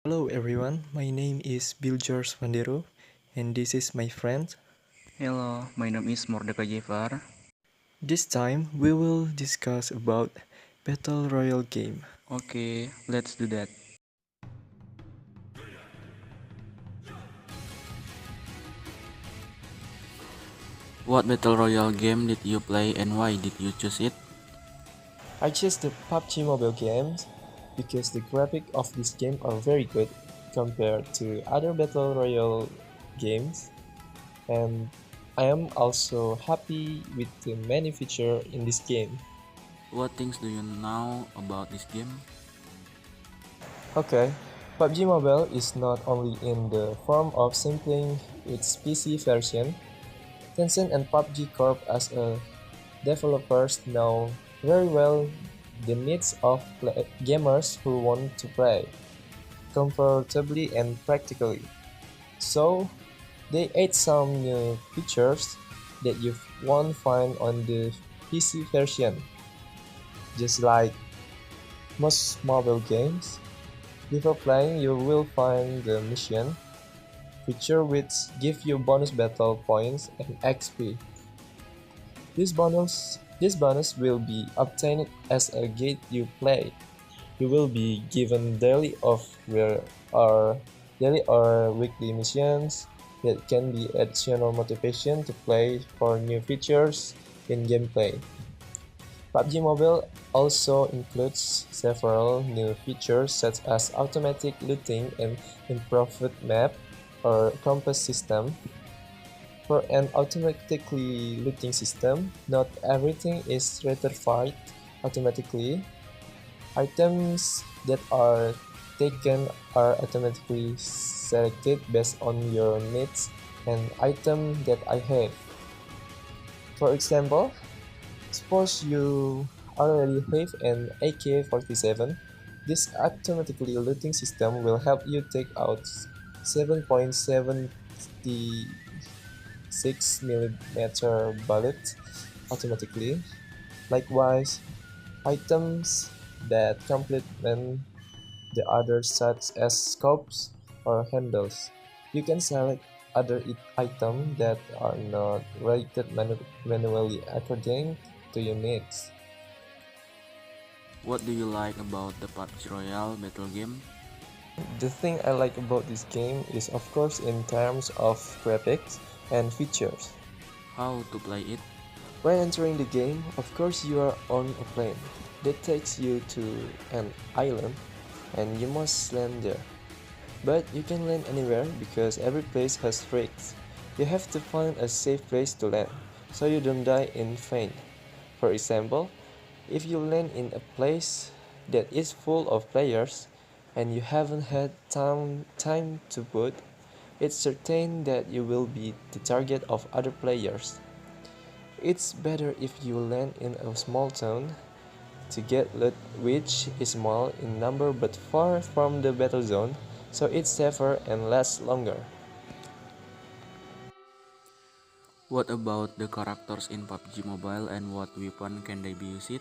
Hello everyone, my name is Bill George Vandero and this is my friend. Hello, my name is Mordecai Jafar. This time we will discuss about Battle Royale game. Okay, let's do that. What battle royale game did you play and why did you choose it? I chose the PUBG mobile games because the graphics of this game are very good compared to other Battle Royale games and I am also happy with the many features in this game. What things do you know about this game? Okay, PUBG Mobile is not only in the form of sampling its PC version. Tencent and PUBG Corp as a developers know very well the needs of gamers who want to play comfortably and practically. So they add some new features that you won't find on the PC version. Just like most mobile games, before playing you will find the mission feature which give you bonus battle points and XP. This bonus will be obtained as a gate you play. You will be given daily or weekly missions that can be additional motivation to play for new features in gameplay. PUBG Mobile also includes several new features such as automatic looting and improved map or compass system. For an automatically looting system, not everything is rectified automatically. Items that are taken are automatically selected based on your needs and item that I have. For example, suppose you already have an AK-47. This automatically looting system will help you take out 7.76 millimeter bullet automatically. Likewise, items that complement the others such as scopes or handles. You can select other items that are not rated manually according to your needs. What do you like about the PUBG Royale battle game? The thing I like about this game is of course in terms of graphics and features. How to play it? When entering the game, of course you are on a plane that takes you to an island and you must land there. But you can land anywhere because every place has risks. You have to find a safe place to land so you don't die in vain. For example, if you land in a place that is full of players and you haven't had time to boot, it's certain that you will be the target of other players. It's better if you land in a small town to get loot which is small in number but far from the battle zone, so it's safer and lasts longer. What about the characters in PUBG Mobile and what weapon can they be used?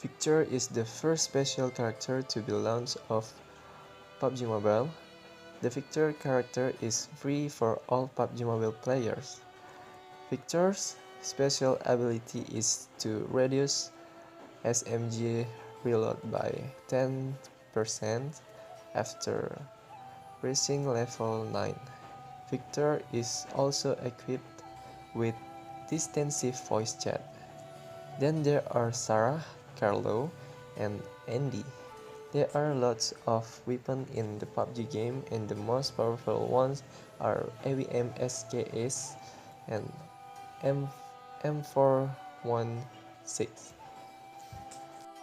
Victor is the first special character to be launched of PUBG Mobile. The Victor character is free for all PUBG Mobile players. Victor's special ability is to reduce SMG reload by 10% after reaching level 9. Victor is also equipped with distinctive voice chat. Then there are Sarah, Carlo, and Andy. There are lots of weapons in the PUBG game and the most powerful ones are AWM SKS and M M416.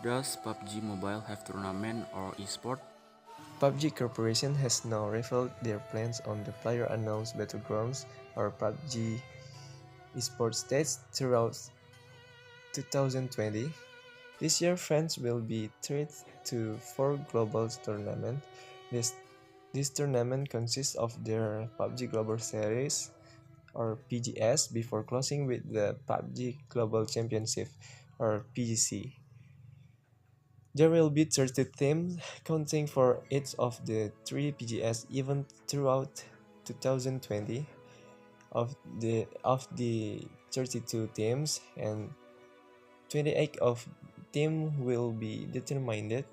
Does PUBG Mobile have tournament or esport? PUBG Corporation has now revealed their plans on the player-unknown's Battlegrounds or PUBG esports stage throughout 2020. This year, France will be treated to four global tournaments. This, this tournament consists of their PUBG Global Series or PGS before closing with the PUBG Global Championship or PGC. There will be 30 teams counting for each of the three PGS events throughout 2020. Of the 32 teams, and 28 of team will be determined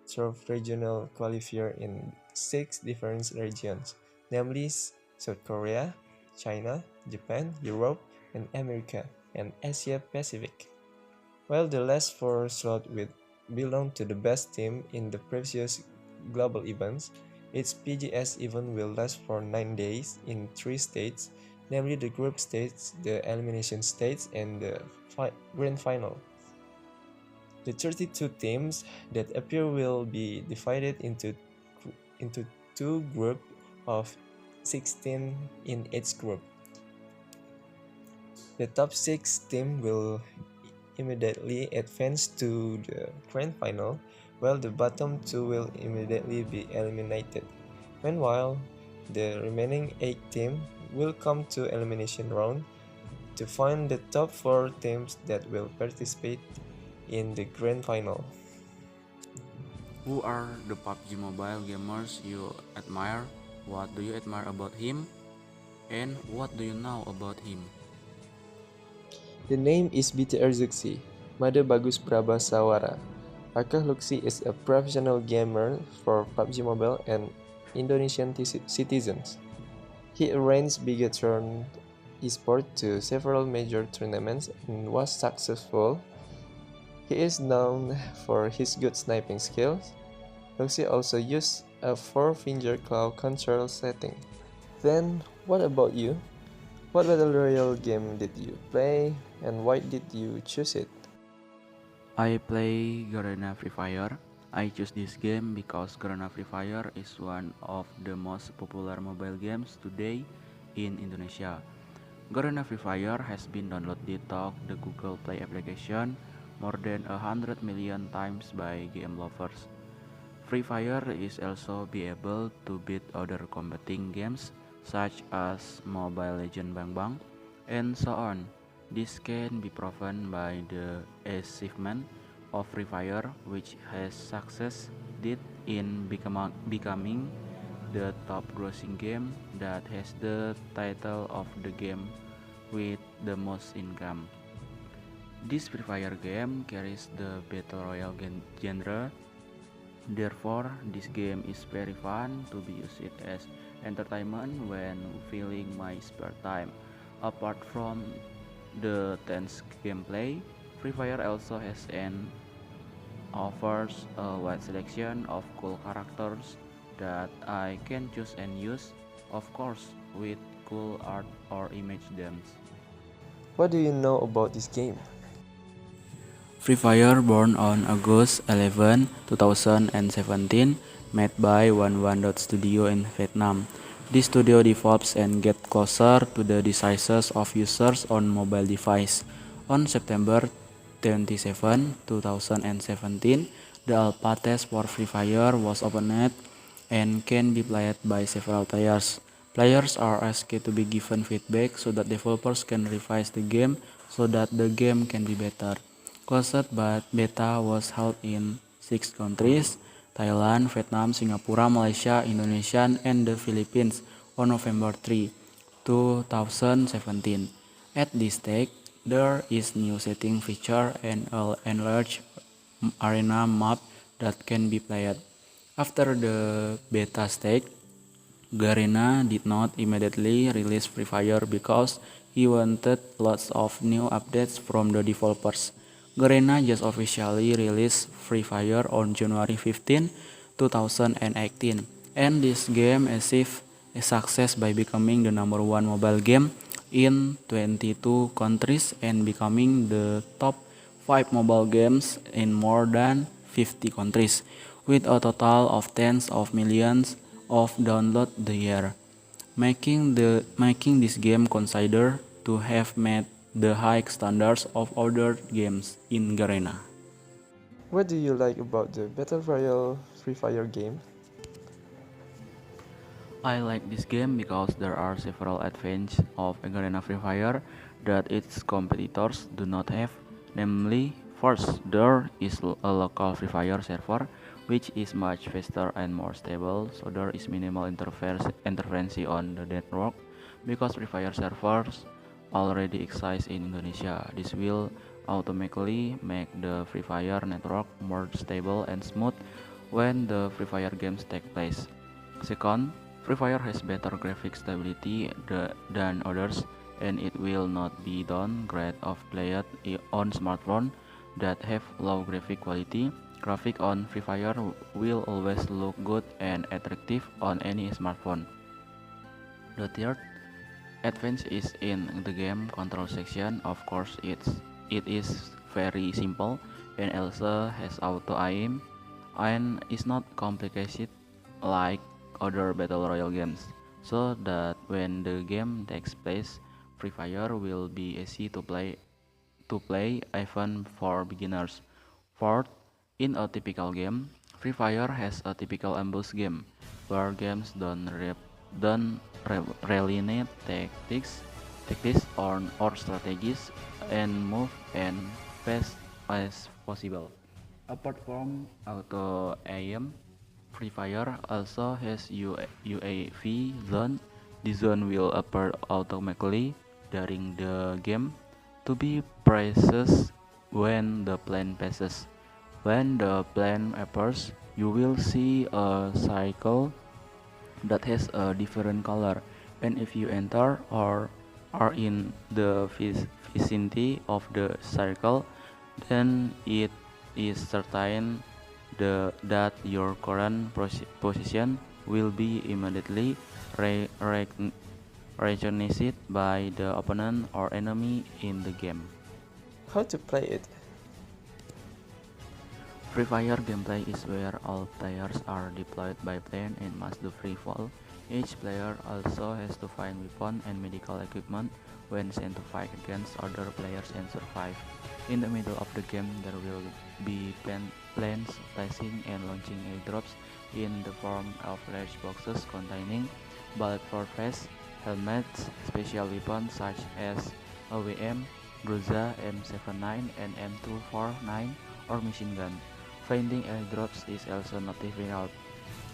through regional qualifier in six different regions, namely South Korea, China, Japan, Europe, and America, and Asia Pacific. While the last four slots will belong to the best team in the previous global events, its PGS event will last for 9 days in three states, namely the group states, the elimination states, and the grand final. The 32 teams that appear will be divided into two groups of 16 in each group. The top six team will immediately advance to the grand final, while the bottom two will immediately be eliminated. Meanwhile, the remaining 8 teams will come to elimination round to find the top 4 teams that will participate in the grand final. Who are the PUBG Mobile gamers you admire? What do you admire about him? And what do you know about him? The name is BTR Zuxi, Made Bagus Prabasawara. Akah Luxi is a professional gamer for PUBG Mobile and Indonesian citizens. He arranged Bigatron eSport to several major tournaments and was successful. He is known for his good sniping skills. Luxi also used a four-finger claw control setting. Then, what about you? What battle royale game did you play, and why did you choose it? I play Garena Free Fire. I choose this game because Garena Free Fire is one of the most popular mobile games today in Indonesia. Garena Free Fire has been downloaded to the Google Play application more than 100 million times by game lovers. Free Fire is also be able to beat other competing games such as Mobile Legends Bang Bang and so on. This can be proven by the achievement of Free Fire, which has succeeded in becoming the top grossing game that has the title of the game with the most income. This Free Fire game carries the Battle Royale genre. Therefore, this game is very fun to be used as entertainment when filling my spare time. Apart from the tense gameplay, Free Fire also has an offers a wide selection of cool characters that I can choose and use, of course, with cool art or image dams. What do you know about this game? Free Fire born on August 11, 2017, made by Studio in Vietnam. This studio develops and gets closer to the desires of users on mobile device. On September 27, 2017, the alpha test for Free Fire was opened and can be played by several players. Players are asked to be given feedback so that developers can revise the game so that the game can be better. Closed beta was held in 6 countries: Thailand, Vietnam, Singapore, Malaysia, Indonesia, and the Philippines on November 3, 2017. At this stage, there is new setting feature and an enlarged arena map that can be played. After the beta stage, Garena did not immediately release Free Fire because he wanted lots of new updates from the developers. Garena just officially released Free Fire on January 15, 2018, and this game achieved a success by becoming the number one mobile game in 22 countries and becoming the top 5 mobile games in more than 50 countries, with a total of tens of millions of downloads the year, making this game considered to have met the high standards of other games in Garena. What do you like about the Battle Royale Free Fire game? I like this game because there are several advantages of Garena Free Fire that its competitors do not have, namely First, there is a local Free Fire server which is much faster and more stable, so there is minimal interference on the network because Free Fire servers already exist in Indonesia. This will automatically make the Free Fire network more stable and smooth when the Free Fire games take place. Second, Free Fire has better graphic stability than others, and it will not be downgrade of played on smartphone that have low graphic quality. Graphic on Free Fire will always look good and attractive on any smartphone. The third advance is in the game control section. Of course, it is very simple and also has auto aim and is not complicated like other battle royale games. So that when the game takes place, Free Fire will be easy to play even for beginners. Fourth, in a typical game, Free Fire has a typical ambush game, where games don't really need tactics or strategies, and move and fast as possible. Apart from auto aim, Free Fire also has UAV zone. The zone will appear automatically during the game to be pressed when the plane passes. When the plane appears, you will see a cycle that has a different color, and if you enter or are in the vicinity of the circle, then it is certain that your current position will be immediately recognized by the opponent or enemy in the game. How to play it? Free Fire gameplay is where all players are deployed by plane and must do free fall. Each player also has to find weapon and medical equipment when sent to fight against other players and survive. In the middle of the game, there will be planes placing and launching airdrops in the form of large boxes containing bulletproof vests, helmets, special weapons such as AWM, Groza, M79, and M249 or machine gun. Finding airdrops is also not difficult.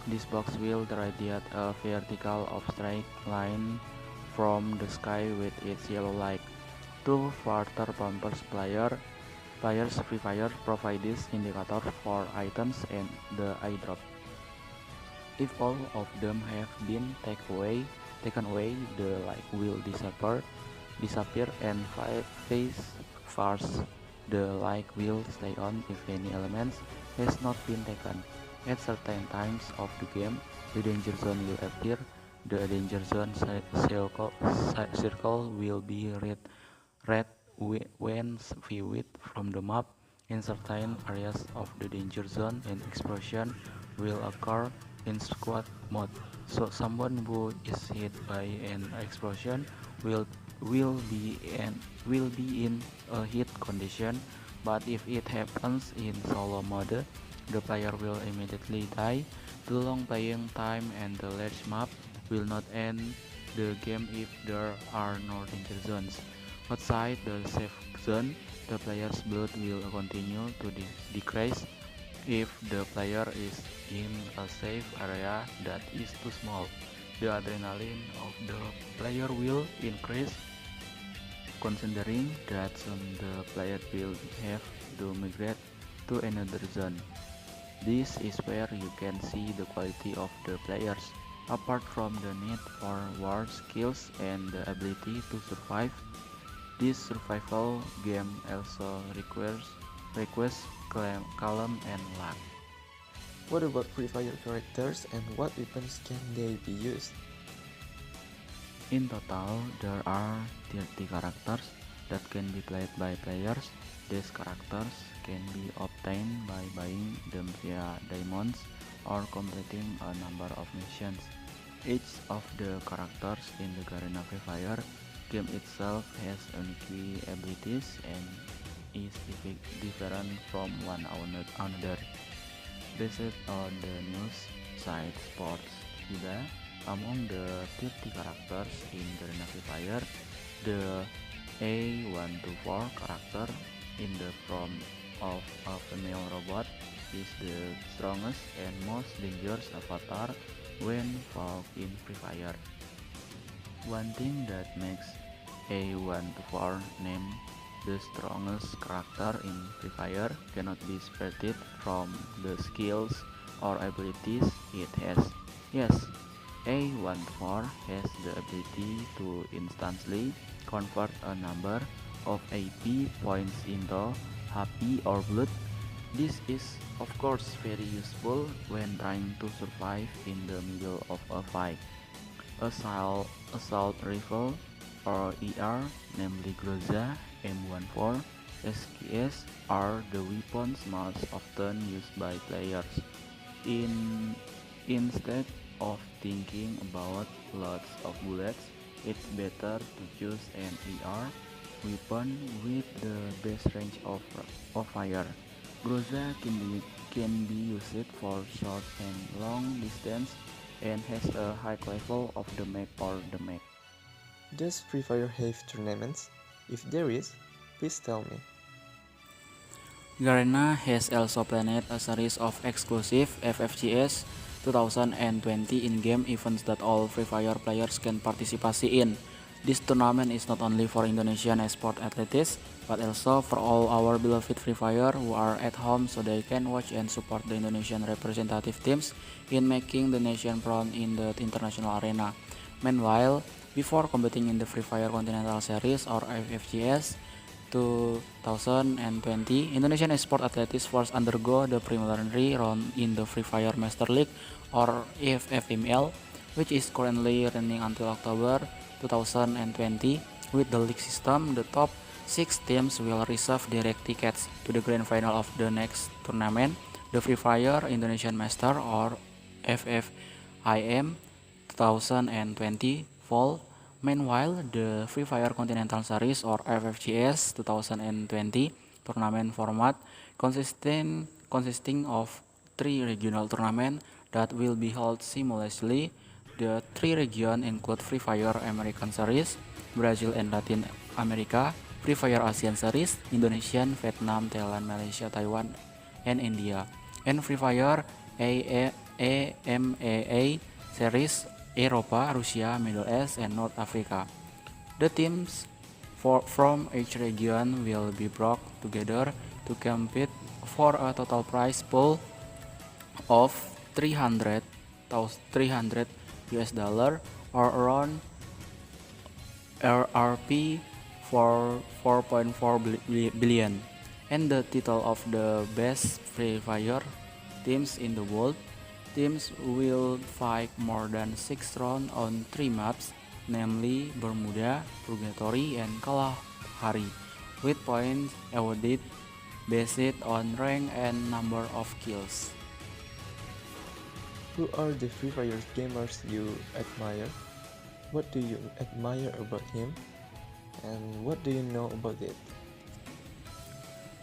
This box will radiate a vertical or straight line from the sky with its yellow light. To further bumpers players Free Fire provide this indicator for items and the airdrop. If all of them have been taken away, the light will disappear and face first. The light will stay on if any elements has not been taken. At certain times of the game, the danger zone will appear. The danger zone circle will be red when viewed from the map. In certain areas of the danger zone, an explosion will occur in squad mode. So someone who is hit by an explosion will will be in a hit condition, but if it happens in solo mode, the player will immediately die. The long playing time and the large map will not end the game if there are no danger zones. Outside the safe zone, the player's blood will continue to decrease. If the player is in a safe area that is too small, the adrenaline of the player will increase, considering that soon the player will have to migrate to another zone. This is where you can see the quality of the players. Apart from the need for war skills and the ability to survive, this survival game also requires calm and luck. What about Free Fire characters and what weapons can they be used? In total, there are 30 characters that can be played by players. These characters can be obtained by buying them via diamonds or completing a number of missions. Each of the characters in the Garena Free Fire game itself has unique abilities and is different from one another. Based on the news site Sports Cuba, among the 30 characters in Garena Free Fire, the A124 character in the of a female robot is the strongest and most dangerous avatar when fought in Free Fire. One thing that makes A124 named the strongest character in Free Fire cannot be separated from the skills or abilities it has. Yes, A124 has the ability to instantly convert a number of AP points into HP or blood. This is of course very useful when trying to survive in the middle of a fight. Assault rifle or ER, namely Groza, M14, SKS are the weapons most often used by players. In Instead of thinking about lots of bullets, it's better to choose an ER weapon with the best range of fire. Groza can be used for short and long distance and has a high level of damage or damage. Does Free Fire have tournaments? If there is, please tell me. Garena has also planned a series of exclusive FFGS 2020 in-game events that all Free Fire players can participate in. This tournament is not only for Indonesian esport athletes, but also for all our beloved Free Fire who are at home so they can watch and support the Indonesian representative teams in making the nation proud in the international arena. Meanwhile, before competing in the Free Fire Continental Series or FFGS, 2020, Indonesian Esport Athletics first undergo the preliminary round in the Free Fire Master League or FFML, which is currently running until October 2020. With the league system, the top 6 teams will receive direct tickets to the grand final of the next tournament, the Free Fire Indonesian Master or FFIM 2020 Fall. Meanwhile, the Free Fire Continental Series or FFGS 2020 tournament format consisting of 3 regional tournaments that will be held simultaneously. The 3 regions include Free Fire American Series, Brazil and Latin America, Free Fire Asian Series, Indonesia, Vietnam, Thailand, Malaysia, Taiwan, and India, and Free Fire AMAA Series Eropa, Russia, Middle East, and North Africa. The teams from each region will be brought together to compete for a total prize pool of 300 US dollar or around RRP for 4.4 billion, and the title of the best Free Fire teams in the world. Teams will fight more than 6 rounds on 3 maps, namely Bermuda, Purgatory, and Kalahari, with points awarded based on rank and number of kills. Who are the Free Fire gamers you admire? What do you admire about him? And what do you know about it?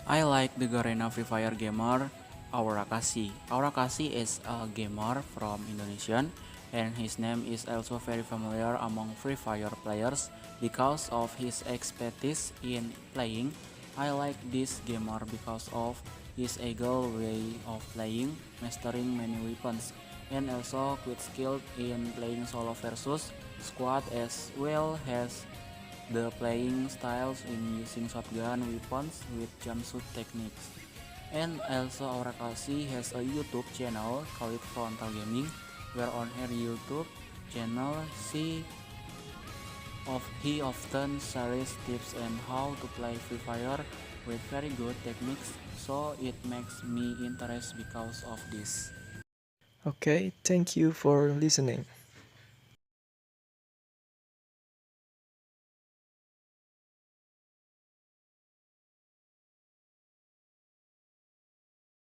I like the Garena Free Fire gamer Aura Kasi. Aura Kasi is a gamer from Indonesia, and his name is also very familiar among Free Fire players because of his expertise in playing. I like this gamer because of his eagle way of playing, mastering many weapons, and also quite skilled in playing solo versus squad as well as the playing styles in using shotgun weapons with jumpsuit techniques. And also Aurakasi has a YouTube channel called Frontal Gaming, where on her YouTube channel he often shares tips on how to play Free Fire with very good techniques, so it makes me interested because of this. Okay, thank you for listening.